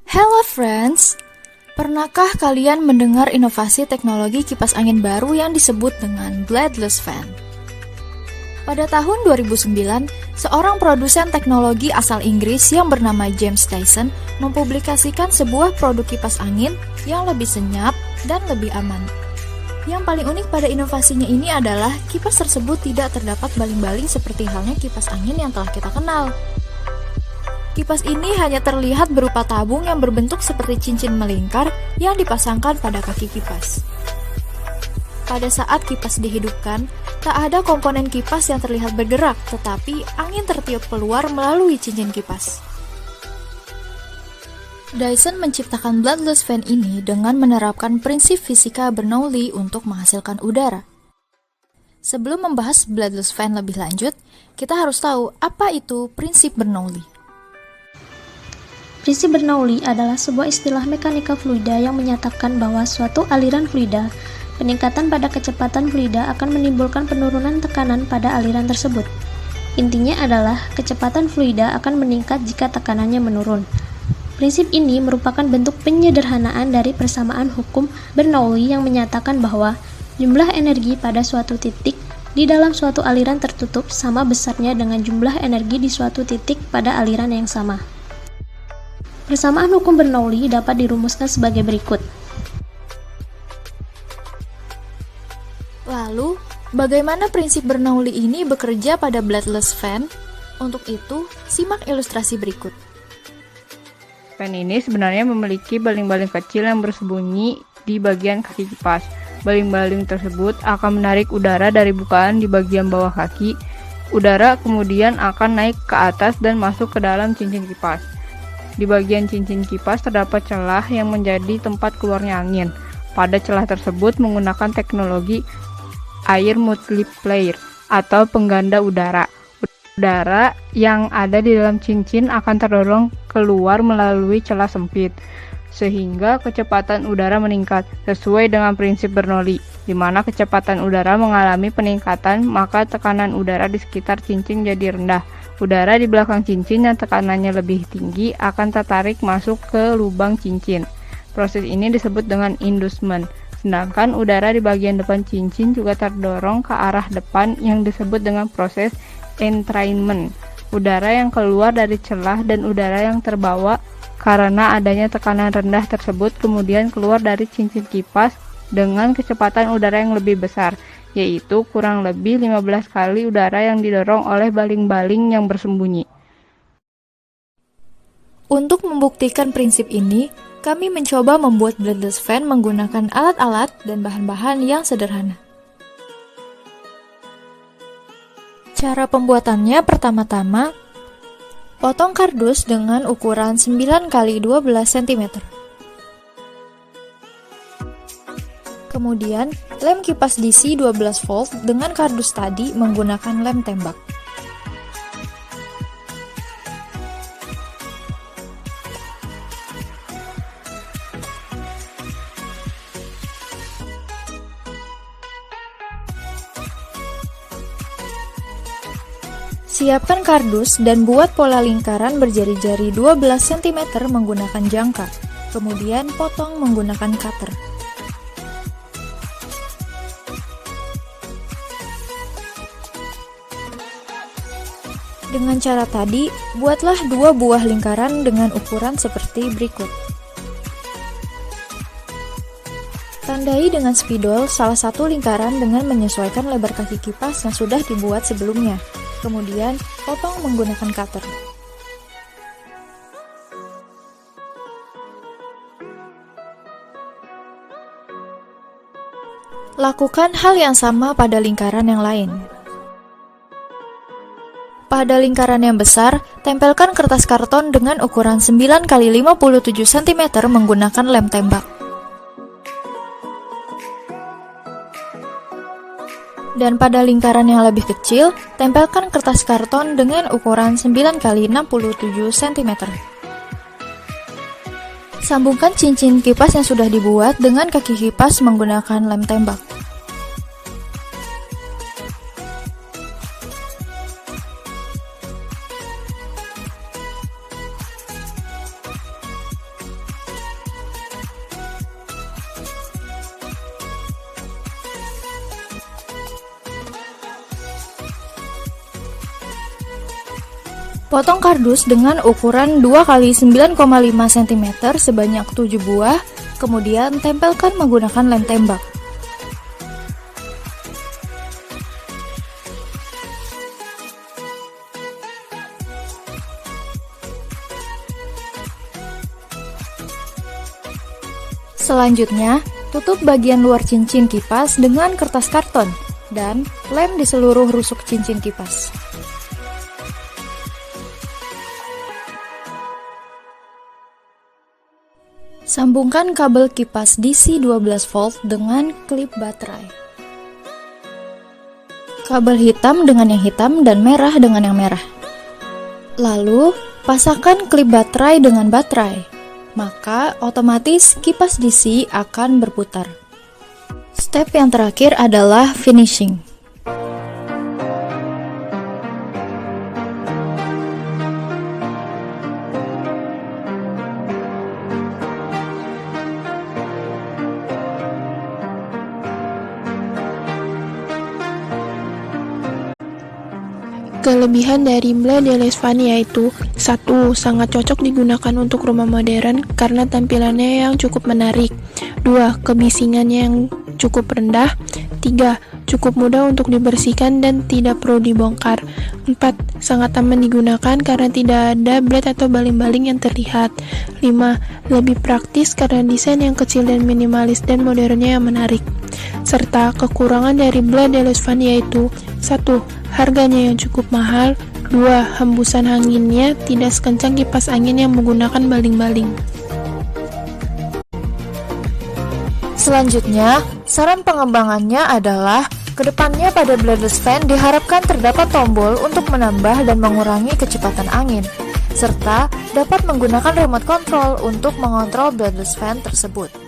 Hello friends, pernahkah kalian mendengar inovasi teknologi kipas angin baru yang disebut dengan bladeless fan? Pada tahun 2009, seorang produsen teknologi asal Inggris yang bernama James Dyson mempublikasikan sebuah produk kipas angin yang lebih senyap dan lebih aman. Yang paling unik pada inovasinya ini adalah kipas tersebut tidak terdapat baling-baling seperti halnya kipas angin yang telah kita kenal. Kipas ini hanya terlihat berupa tabung yang berbentuk seperti cincin melingkar yang dipasangkan pada kaki kipas. Pada saat kipas dihidupkan, tak ada komponen kipas yang terlihat bergerak, tetapi angin tertiup keluar melalui cincin kipas. Dyson menciptakan bladeless fan ini dengan menerapkan prinsip fisika Bernoulli untuk menghasilkan udara. Sebelum membahas bladeless fan lebih lanjut, kita harus tahu apa itu prinsip Bernoulli. Prinsip Bernoulli adalah sebuah istilah mekanika fluida yang menyatakan bahwa suatu aliran fluida, peningkatan pada kecepatan fluida akan menimbulkan penurunan tekanan pada aliran tersebut. Intinya adalah kecepatan fluida akan meningkat jika tekanannya menurun. Prinsip ini merupakan bentuk penyederhanaan dari persamaan hukum Bernoulli yang menyatakan bahwa jumlah energi pada suatu titik di dalam suatu aliran tertutup sama besarnya dengan jumlah energi di suatu titik pada aliran yang sama. Persamaan hukum Bernoulli dapat dirumuskan sebagai berikut. Lalu, bagaimana prinsip Bernoulli ini bekerja pada bladeless fan? Untuk itu, simak ilustrasi berikut. Fan ini sebenarnya memiliki baling-baling kecil yang bersembunyi di bagian kaki kipas. Baling-baling tersebut akan menarik udara dari bukaan di bagian bawah kaki. Udara kemudian akan naik ke atas dan masuk ke dalam cincin kipas. Di bagian cincin kipas terdapat celah yang menjadi tempat keluarnya angin. Pada celah tersebut menggunakan teknologi air multiplier atau pengganda udara. Udara yang ada di dalam cincin akan terdorong keluar melalui celah sempit, sehingga kecepatan udara meningkat sesuai dengan prinsip Bernoulli, di mana kecepatan udara mengalami peningkatan, maka tekanan udara di sekitar cincin jadi rendah. Udara di belakang cincin yang tekanannya lebih tinggi akan tertarik masuk ke lubang cincin. Proses ini disebut dengan inducement. Sedangkan udara di bagian depan cincin juga terdorong ke arah depan yang disebut dengan proses entrainment. Udara yang keluar dari celah dan udara yang terbawa karena adanya tekanan rendah tersebut kemudian keluar dari cincin kipas dengan kecepatan udara yang lebih besar, yaitu kurang lebih 15 kali udara yang didorong oleh baling-baling yang bersembunyi. Untuk membuktikan prinsip ini, kami mencoba membuat bladeless fan menggunakan alat-alat dan bahan-bahan yang sederhana. Cara pembuatannya pertama-tama, potong kardus dengan ukuran 9 x 12 cm. Kemudian, lem kipas DC 12 volt dengan kardus tadi menggunakan lem tembak. Siapkan kardus dan buat pola lingkaran berjari-jari 12 cm menggunakan jangka. Kemudian potong menggunakan cutter. Dengan cara tadi, buatlah 2 buah lingkaran dengan ukuran seperti berikut. Tandai dengan spidol salah satu lingkaran dengan menyesuaikan lebar kaki kipas yang sudah dibuat sebelumnya. Kemudian, potong menggunakan cutter. Lakukan hal yang sama pada lingkaran yang lain. Pada lingkaran yang besar, tempelkan kertas karton dengan ukuran 9 x 57 cm menggunakan lem tembak. Dan pada lingkaran yang lebih kecil, tempelkan kertas karton dengan ukuran 9 x 67 cm. Sambungkan cincin kipas yang sudah dibuat dengan kaki kipas menggunakan lem tembak. Potong kardus dengan ukuran 2 x 9,5 cm sebanyak 7 buah, kemudian tempelkan menggunakan lem tembak. Selanjutnya, tutup bagian luar cincin kipas dengan kertas karton dan lem di seluruh rusuk cincin kipas. Sambungkan kabel kipas DC 12 volt dengan klip baterai. Kabel hitam dengan yang hitam dan merah dengan yang merah. Lalu, pasangkan klip baterai dengan baterai. Maka, otomatis kipas DC akan berputar. Step yang terakhir adalah finishing. Kelebihan dari bladeless fan yaitu 1. Sangat cocok digunakan untuk rumah modern karena tampilannya yang cukup menarik. 2. Kebisingannya yang cukup rendah. 3. Cukup mudah untuk dibersihkan dan tidak perlu dibongkar. 4. Sangat aman digunakan karena tidak ada blade atau baling-baling yang terlihat. 5. Lebih praktis karena desain yang kecil dan minimalis dan modernnya yang menarik. Serta kekurangan dari bladeless fan yaitu 1. Harganya yang cukup mahal. 2. Hembusan anginnya tidak sekencang kipas angin yang menggunakan baling-baling. Selanjutnya, saran pengembangannya adalah kedepannya pada bladeless fan diharapkan terdapat tombol untuk menambah dan mengurangi kecepatan angin, serta dapat menggunakan remote control untuk mengontrol bladeless fan tersebut.